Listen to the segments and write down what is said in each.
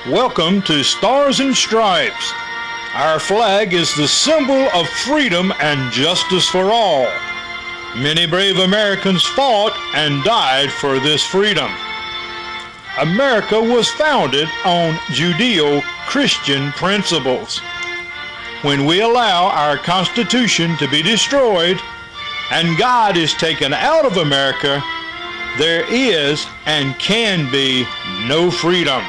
Welcome to Stars and Stripes. Our flag is the symbol of freedom and justice for all. Many brave Americans fought and died for this freedom. America was founded on Judeo-Christian principles. When we allow our Constitution to be destroyed and God is taken out of America, there is and can be no freedom.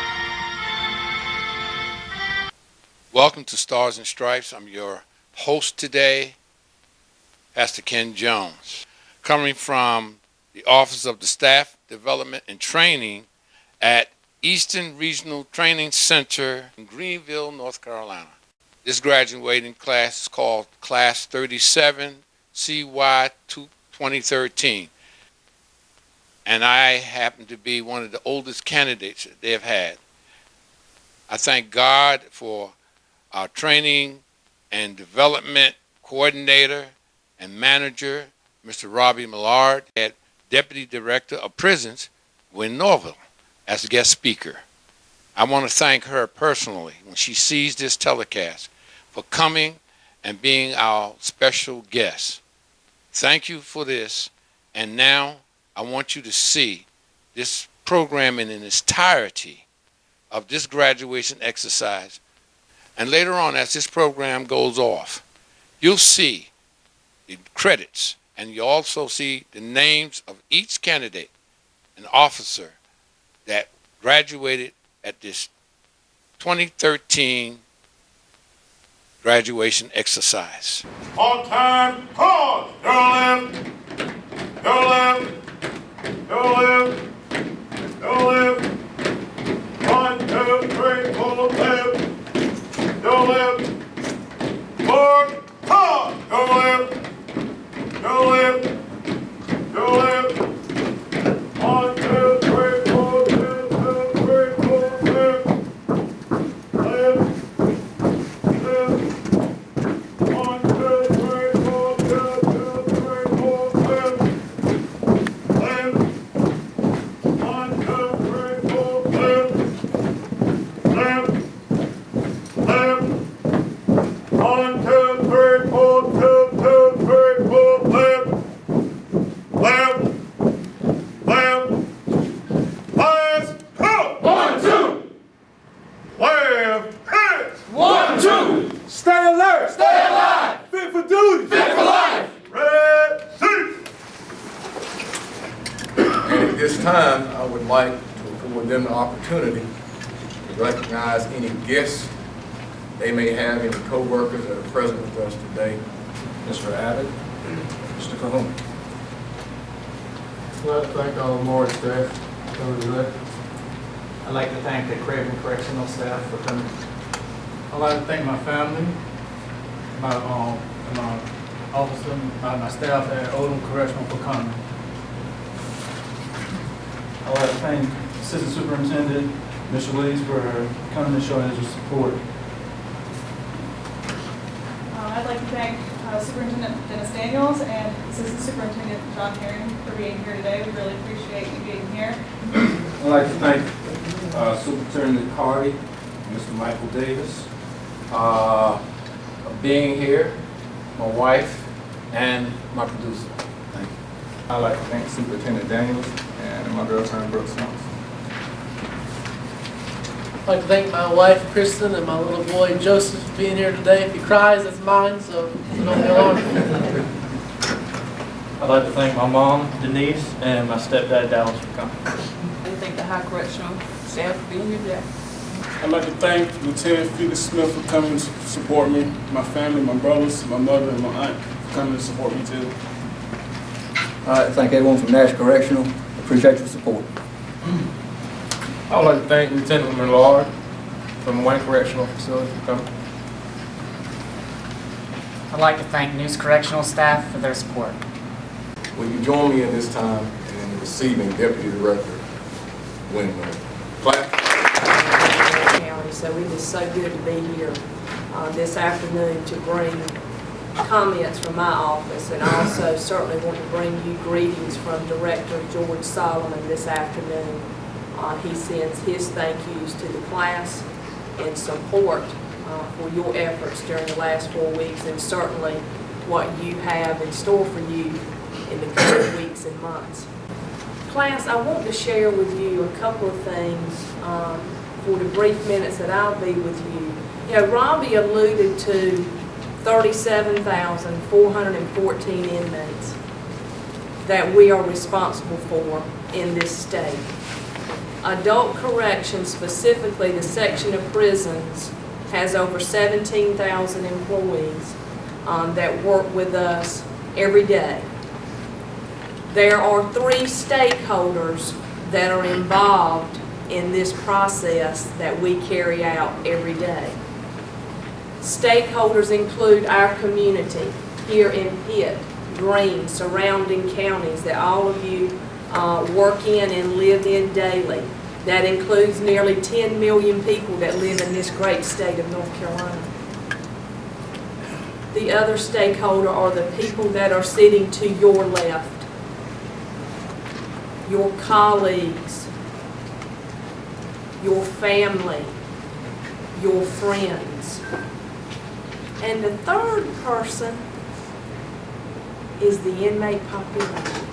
Welcome to Stars and Stripes. I'm your host today, Pastor Ken Jones, coming from the Office of the Staff Development and Training at Eastern Regional Training Center in Greenville, North Carolina. This graduating class is called Class 37 CY 2013. And I happen to be one of the oldest candidates that they've had. I thank God for our training and development coordinator and manager, Mr. Robbie Millard, at Deputy Director of Prisons, Gwen Norville, as a guest speaker. I want to thank her personally when she sees this telecast for coming and being our special guest. Thank you for this. And now I want you to see this program in its entirety of this graduation exercise. And later on, as this program goes off, you'll see the credits, and you'll also see the names of each candidate and officer that graduated at this 2013 graduation exercise. On time, pause! Go left, go left, go left, go left. 1, 2, 3, 4, left. Go left, forward, pause, go left, go left, go left, 1, 2, 3, 4, 2, 2, 3, 4, left, left, left, 1, 2, 3, 4, 2, 2, 3, 4, left, left, 1, 2, 3, 4, left, left. 1, 2, 3, 4, 2, 2, 3, 4, left, left, left, pass, go! 1, 2, left, hit! 1, 2, stay alert, stay alive, fit for duty, fit for life, red seat. And at this time, I would like to afford them the opportunity to recognize any guests they may have, any co-workers that are present with us today. Mr. Abbott, Mr. Cahoon. I'd like to thank all the Millard staff coming today. I'd like to thank the Craven Correctional staff for coming. I'd like to thank my family, my officer, my staff at Oldham Correctional for coming. I'd like to thank Assistant Superintendent Mr. Williams for coming and showing his support. I'd like to thank Superintendent Dennis Daniels and Assistant Superintendent John Herring for being here today. We really appreciate you being here. I'd like to thank Superintendent Hardy and Mr. Michael Davis for being here, my wife, and my producer. Thank you. I'd like to thank Superintendent Daniels and my girlfriend, Brooks Thompson. I'd like to thank my wife, Kristen, and my little boy, Joseph, for being here today. If he cries, it's mine, so don't be alarmed. I'd like to thank my mom, Denise, and my stepdad, Dallas, for coming. I'd like to thank the High Correctional staff for being here today. I'd like to thank Lieutenant Felix Smith for coming to support me, my family, my brothers, my mother, and my aunt for coming to support me too. I'd like to thank everyone from Nash Correctional. Appreciate your support. I would like to thank Lieutenant Millard from Wayne Correctional Facility for coming. I'd like to thank News Correctional staff for their support. Will you join me in this time in receiving Deputy Director Gwen? So it is so good to be here this afternoon to bring comments from my office, and I also certainly want to bring you greetings from Director George Solomon this afternoon. He sends his thank yous to the class in support for your efforts during the last 4 weeks, and certainly what you have in store for you in the coming weeks and months. Class, I want to share with you a couple of things for the brief minutes that I'll be with you. You know, Robbie alluded to 37,414 inmates that we are responsible for in this state. Adult corrections, specifically the section of prisons, has over 17,000 employees that work with us every day. There are 3 stakeholders that are involved in this process that we carry out every day. Stakeholders include our community here in Pitt, Greene, surrounding counties that all of you work in and live in daily. That includes nearly 10 million people that live in this great state of North Carolina. The other stakeholder are the people that are sitting to your left, your colleagues, your family, your friends. And the third person is the inmate population.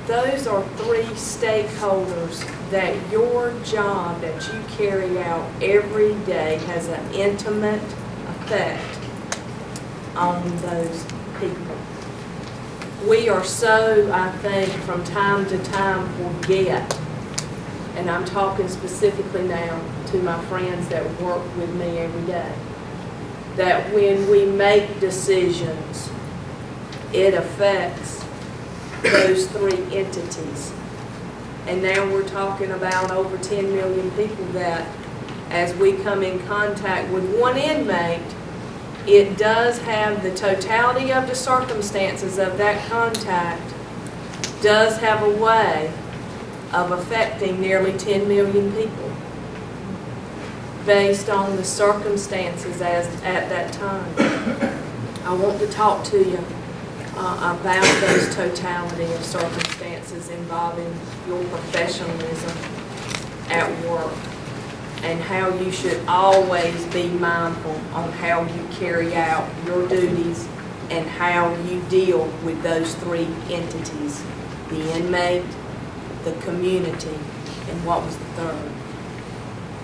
Those are 3 stakeholders that your job that you carry out every day has an intimate effect on those people. We are so, I think, from time to time forget, and I'm talking specifically now to my friends that work with me every day, that when we make decisions, it affects those 3 entities. And now we're talking about over 10 million people that, as we come in contact with one inmate, it does have the totality of the circumstances of that contact, does have a way of affecting nearly 10 million people based on the circumstances at that time. I want to talk to you about those totality of circumstances involving your professionalism at work and how you should always be mindful on how you carry out your duties and how you deal with those 3 entities, the inmate, the community, and what was the third?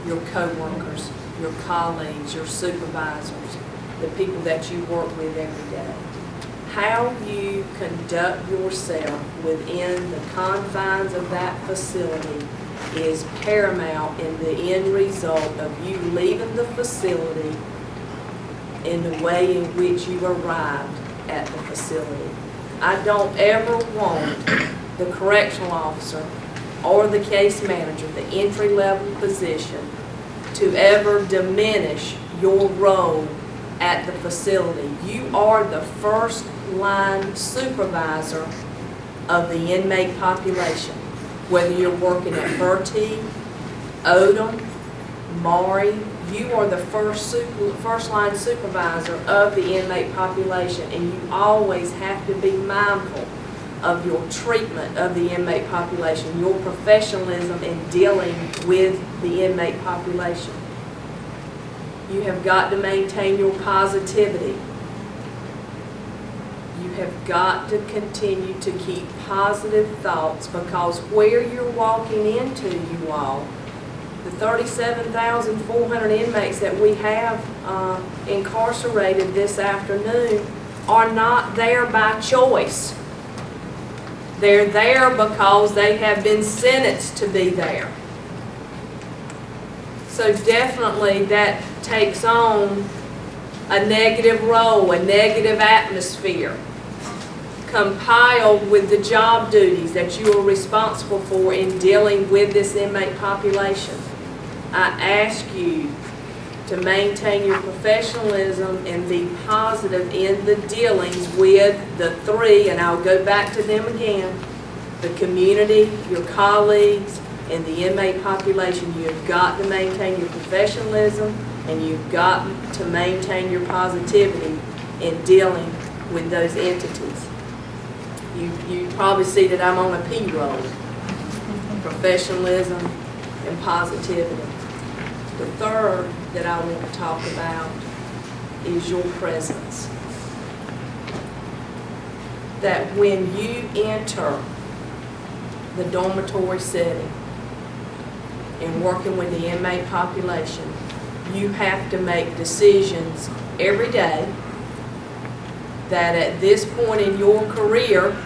Your co-workers, your colleagues, your supervisors, the people that you work with every day. How you conduct yourself within the confines of that facility is paramount in the end result of you leaving the facility in the way in which you arrived at the facility. I don't ever want the correctional officer or the case manager, the entry-level position, to ever diminish your role at the facility. You are the first line supervisor of the inmate population, whether you're working at Bertie, Odom, Maury, you are the first line supervisor of the inmate population, and you always have to be mindful of your treatment of the inmate population, your professionalism in dealing with the inmate population. You have got to maintain your positivity. You have got to continue to keep positive thoughts, because where you're walking into, you all, the 37,400 inmates that we have incarcerated this afternoon are not there by choice. They're there because they have been sentenced to be there. So definitely that takes on a negative role, a negative atmosphere, compiled with the job duties that you are responsible for in dealing with this inmate population. I ask you to maintain your professionalism and be positive in the dealings with the 3, and I'll go back to them again, the community, your colleagues, and the inmate population. You have got to maintain your professionalism, and you've got to maintain your positivity in dealing with those entities. You probably see that I'm on a P roll. professionalism, and positivity. The third that I want to talk about is your presence. That when you enter the dormitory setting and working with the inmate population, you have to make decisions every day that at this point in your career,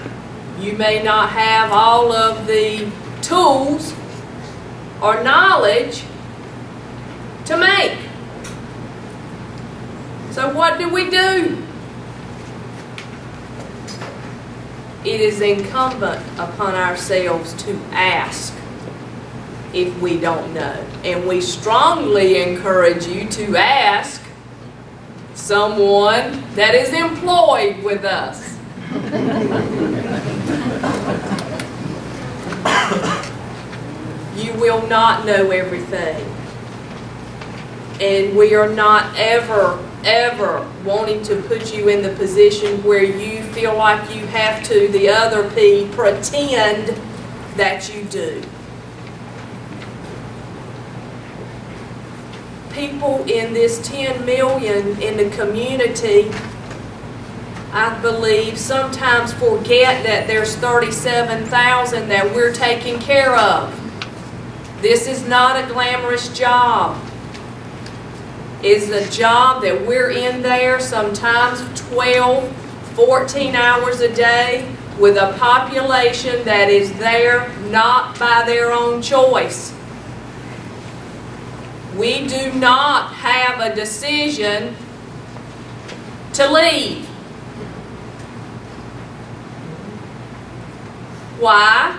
you may not have all of the tools or knowledge to make. So what do? It is incumbent upon ourselves to ask if we don't know. And we strongly encourage you to ask someone that is employed with us. You will not know everything. And we are not ever wanting to put you in the position where you feel like you have to, the other P, pretend that you do. People in this 10 million in the community, I believe, sometimes forget that there's 37,000 that we're taking care of. This is not a glamorous job. It's a job that we're in there sometimes 12, 14 hours a day with a population that is there not by their own choice. We do not have a decision to leave. Why?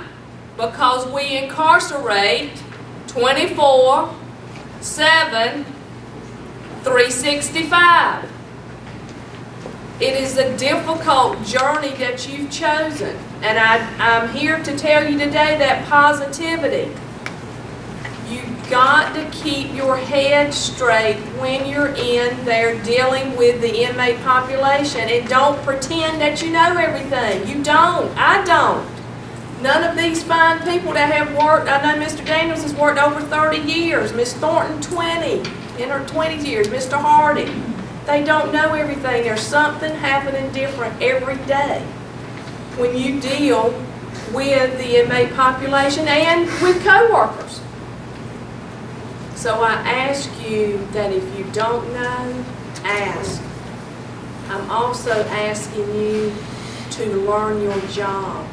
Because we incarcerate 24/7, 365. It is a difficult journey that you've chosen. And I'm here to tell you today that positivity. You've got to keep your head straight when you're in there dealing with the inmate population. And don't pretend that you know everything. You don't. I don't. None of these fine people that have worked, I know Mr. Daniels has worked over 30 years, Ms. Thornton 20, in her 20 years, Mr. Hardy. They don't know everything. There's something happening different every day when you deal with the inmate population and with co-workers. So I ask you that if you don't know, ask. I'm also asking you to learn your job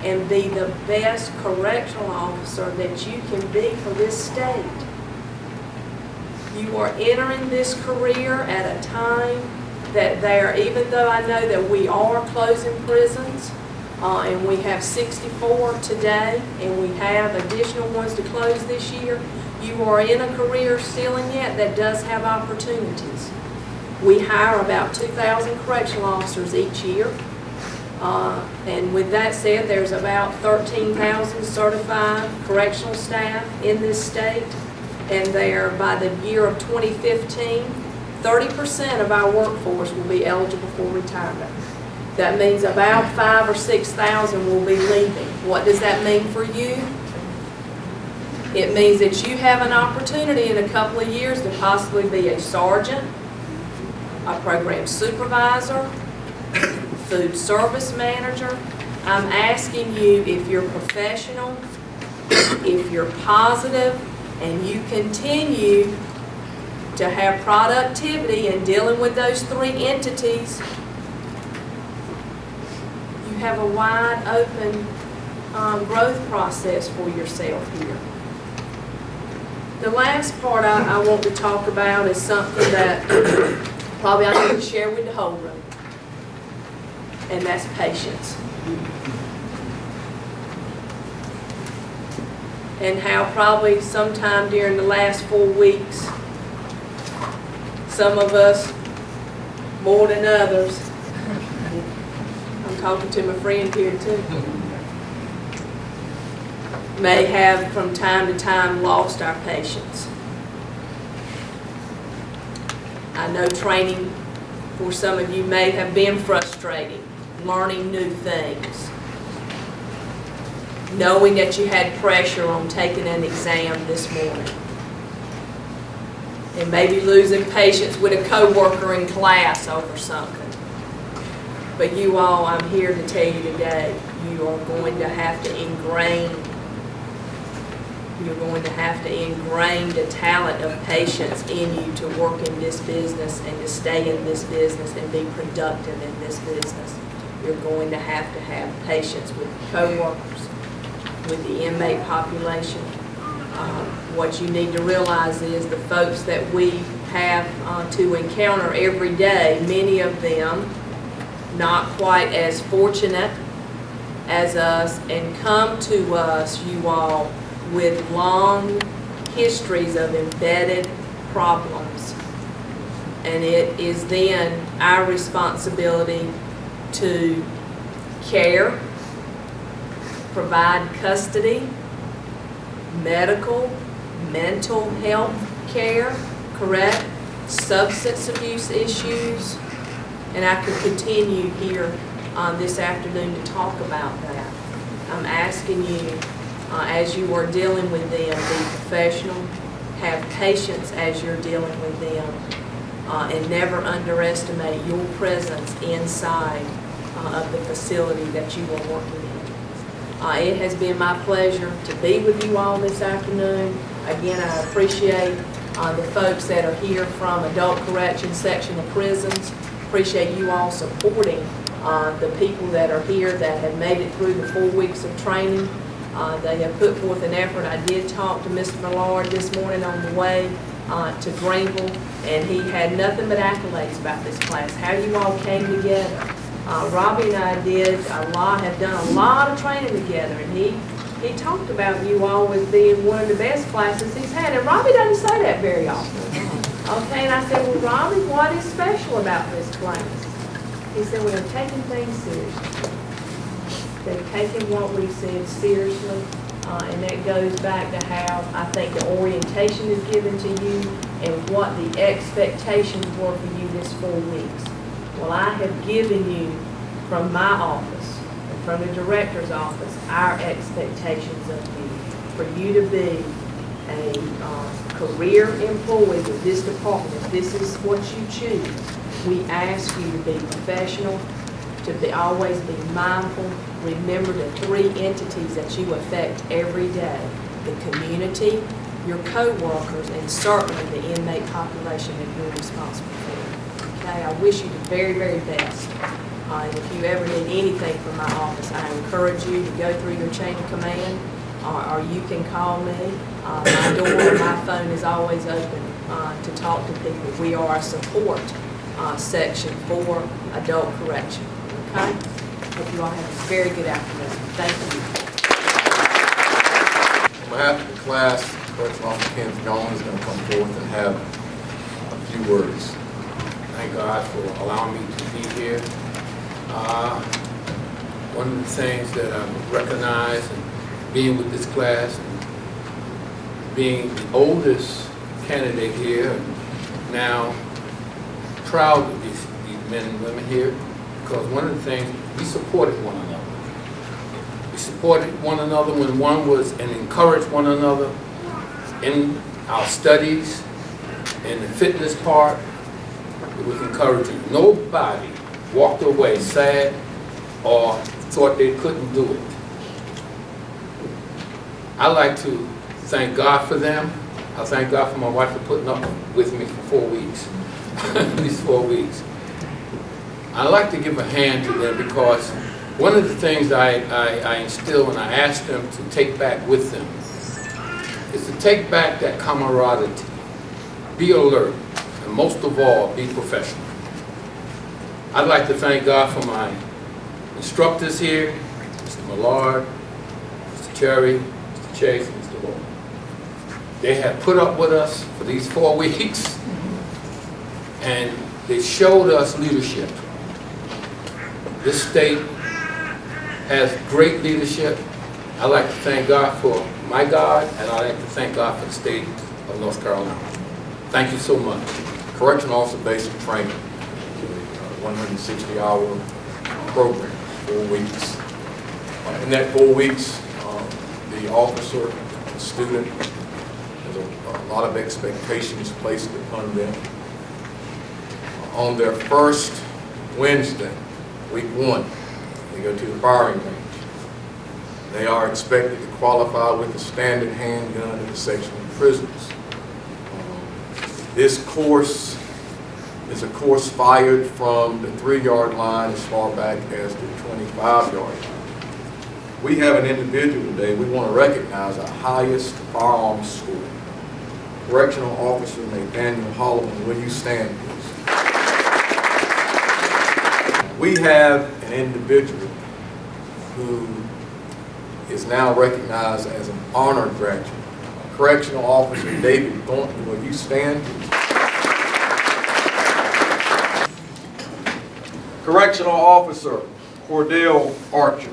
and be the best correctional officer that you can be for this state. You are entering this career at a time that even though I know that we are closing prisons, and we have 64 today, and we have additional ones to close this year, you are in a career ceiling yet that does have opportunities. We hire about 2,000 correctional officers each year. And with that said, there's about 13,000 certified correctional staff in this state. And there, by the year of 2015, 30% of our workforce will be eligible for retirement. That means about 5,000 or 6,000 will be leaving. What does that mean for you? It means that you have an opportunity in a couple of years to possibly be a sergeant, a program supervisor, food service manager. I'm asking you, if you're professional, if you're positive, and you continue to have productivity in dealing with those three entities, you have a wide open growth process for yourself here. The last part I want to talk about is something that probably I need to share with the whole room, and that's patience. And how probably sometime during the last 4 weeks, some of us, more than others, I'm talking to my friend here too, may have from time to time lost our patience. I know training for some of you may have been frustrating, learning new things. knowing that you had pressure on taking an exam this morning, and maybe losing patience with a coworker in class over something. But you all, I'm here to tell you today, you are going to have to ingrain the talent of patience in you to work in this business and to stay in this business and be productive in this business. You're going to have patience with coworkers, with the inmate population. What you need to realize is the folks that we have to encounter every day, many of them not quite as fortunate as us, and come to us, you all, with long histories of embedded problems. And it is then our responsibility to care, provide custody, medical, mental health care, correct? Substance abuse issues, and I could continue here this afternoon to talk about that. I'm asking you, as you are dealing with them, be professional, have patience as you're dealing with them, and never underestimate your presence inside of the facility that you are working in. It has been my pleasure to be with you all this afternoon. Again, I appreciate the folks that are here from Adult Corrections Section of Prisons. Appreciate you all supporting the people that are here that have made it through the 4 weeks of training. They have put forth an effort. I did talk to Mr. Millard this morning on the way to Greenville, and he had nothing but accolades about this class, how you all came together. Robbie and I have done a lot of training together, and he talked about you all as being one of the best classes he's had, and Robbie doesn't say that very often. Okay, and I said, well, Robbie, what is special about this class? He said, well, they're taking things seriously. They're taking what we said seriously, and that goes back to how I think the orientation is given to you and what the expectations were for you this 4 weeks. Well, I have given you from my office and from the director's office our expectations of you, for you to be a career employee with this department. If this is what you choose, we ask you to be professional, to always be mindful. Remember the 3 entities that you affect every day: the community, your co-workers, and certainly the inmate population that you're responsible for. Okay, I wish you the very, very best. And if you ever need anything from my office, I encourage you to go through your chain of command, or you can call me. My door and my phone is always open to talk to people. We are a support section for adult correction. Okay? Hope you all have a very good afternoon. Thank you. On behalf of the class, Correctional Officer Ken Jones is going to come forth and have a few words. Thank God for allowing me to be here. One of the things that I've recognized and being with this class and being the oldest candidate here, and now proud of these men and women here, because one of the things, we supported one another. We supported one another when one was, and encouraged one another in our studies, in the fitness part. It was encouraging. Nobody walked away sad or thought they couldn't do it. I like to thank God for them. I thank God for my wife for putting up with me for 4 weeks, these 4 weeks. I like to give a hand to them because one of the things I instill and I ask them to take back with them is to take back that camaraderie, be alert, and most of all, be professional. I'd like to thank God for my instructors here, Mr. Millard, Mr. Cherry, Mr. Chase, and Mr. Lord. They have put up with us for these 4 weeks, and they showed us leadership. This state has great leadership. I'd like to thank God for my God, and I'd like to thank God for the state of North Carolina. Thank you so much. Correctional Officer Basic Training, 160-hour program, 4 weeks. In that 4 weeks, the officer, the student. There's a lot of expectations placed upon them. On their first Wednesday, week 1, they go to the firing range. They are expected to qualify with the standard handgun in the section of prisons. This course is a course fired from the 3-yard line as far back as the 25-yard line. We have an individual today we want to recognize our highest firearms score. Correctional Officer Nathaniel Holloman, will you stand, please? We have an individual who is now recognized as an honor graduate. Correctional Officer David Thornton, will you stand? Correctional Officer Cordell Archer.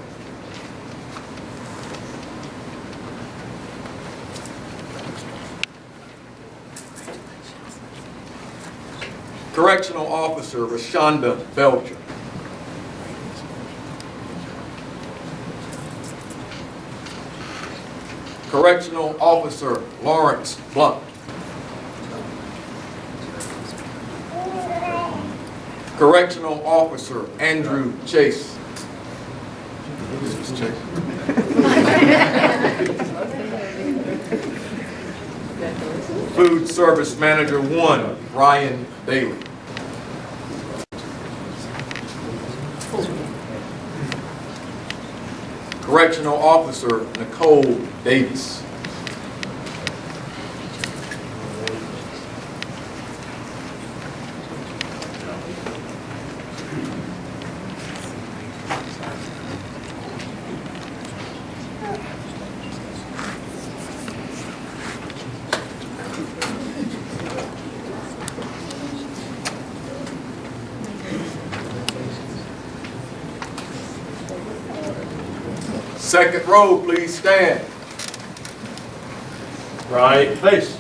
Correctional Officer Rashonda Belcher. Correctional Officer Lawrence Blunt. Correctional Officer Andrew Chase. Food Service Manager 1, Ryan Bailey. Correctional Officer Nicole Davis. Second row, please stand. Right place.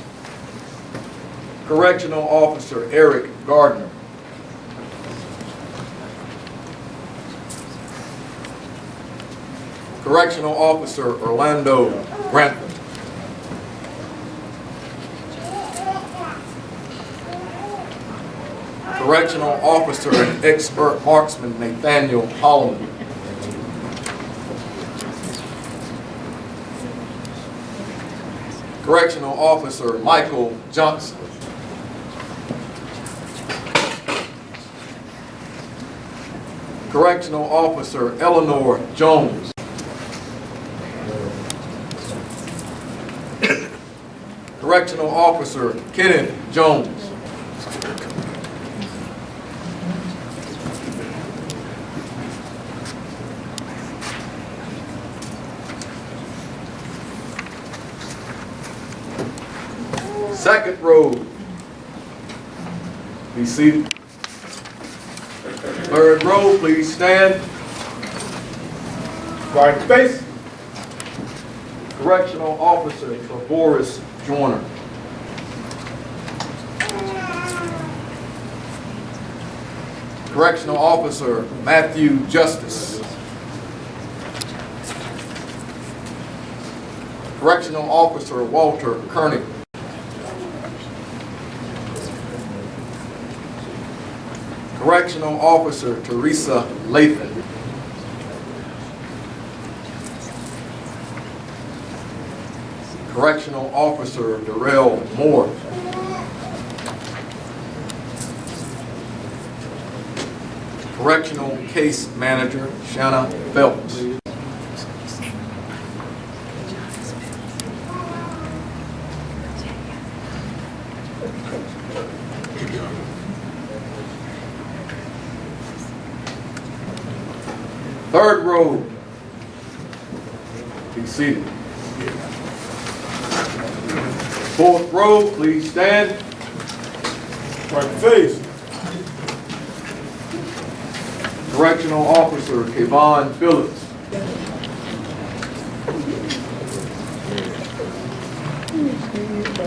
Correctional Officer Eric Gardner. Correctional Officer Orlando Grantham. Correctional Officer and Expert Marksman Nathaniel Holloman. Correctional Officer Michael Johnson. Correctional Officer Eleanor Jones. Correctional Officer Kenneth Jones. Second row, be seated. Third row, please stand. Right face. Correctional Officer Boris Joyner. Correctional Officer Matthew Justice. Correctional Officer Walter Kearney. Correctional Officer Teresa Lathan. Correctional Officer Darrell Moore. Correctional Case Manager Shanna Phelps. Third row, be seated. Fourth row, please stand. Right face. Correctional Officer Kevon Phillips.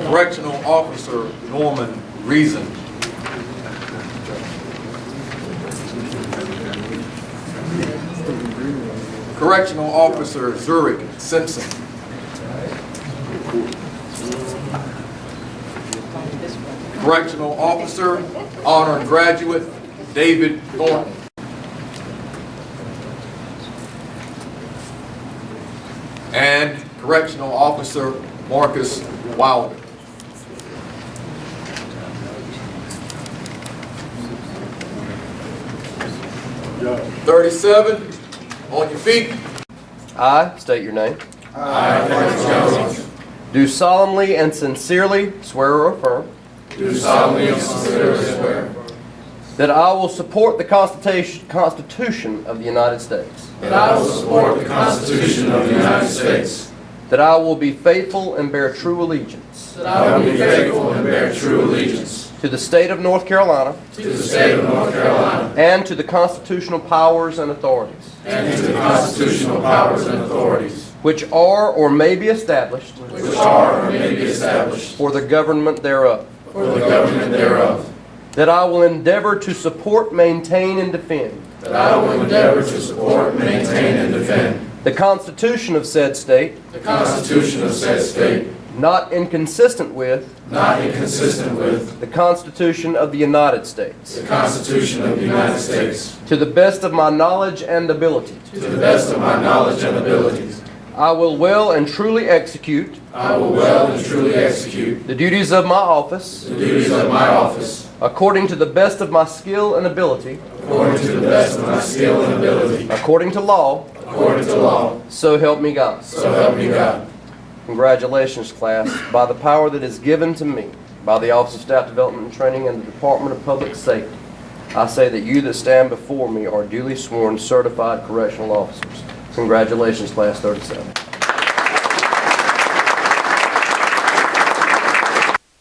Correctional Officer Norman Reason. Correctional Officer Zurich Simpson. Correctional Officer, Honor Graduate, David Thornton. And Correctional Officer, Marcus Wilder. Yeah. 37, on your feet. I state your name. I, Correctional Jones. Do solemnly and sincerely swear or affirm. Do solemnly and sincerely swear. That I will support the Constitution of the United States. That I will support the Constitution of the United States. That I will be faithful and bear true allegiance. That I will be faithful and bear true allegiance. To the state of North Carolina. To the state of North Carolina. And to the constitutional powers and authorities. And to the constitutional powers and authorities. Which are or may be established. Which are or may be established. For the government thereof. For the government thereof. That I will endeavor to support, maintain, and defend. That I will endeavor to support, maintain, and defend. The Constitution of said state. The Constitution of said state. Not inconsistent with. Not inconsistent with. The Constitution of the United States. The Constitution of the United States. To the best of my knowledge and ability. To the best of my knowledge and abilities. I will well and truly execute. I will well and truly execute. The duties of my office. The duties of my office. According to the best of my skill and ability. According to the best of my skill and ability. According to law. According to law. So help me God. So help me God. Congratulations, class. By the power that is given to me, by the Office of Staff Development and Training and the Department of Public Safety, I say that you that stand before me are duly sworn certified correctional officers. Congratulations, class 37.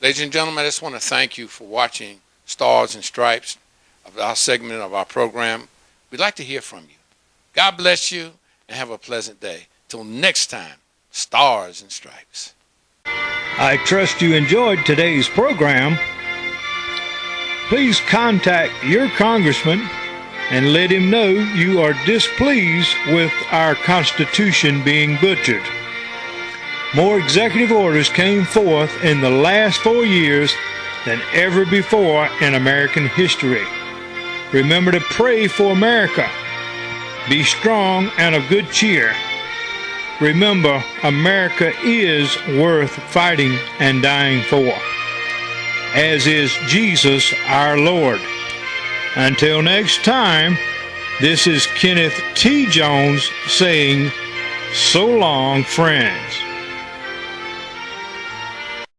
Ladies and gentlemen, I just want to thank you for watching Stars and Stripes, of our segment of our program. We'd like to hear from you. God bless you and have a pleasant day. Till next time, Stars and Stripes. I trust you enjoyed today's program. Please contact your congressman and let him know you are displeased with our Constitution being butchered. More executive orders came forth in the last 4 years than ever before in American history. Remember to pray for America. Be strong and of good cheer. Remember, America is worth fighting and dying for, as is Jesus our Lord. Until next time, this is Kenneth T. Jones saying, so long, friends.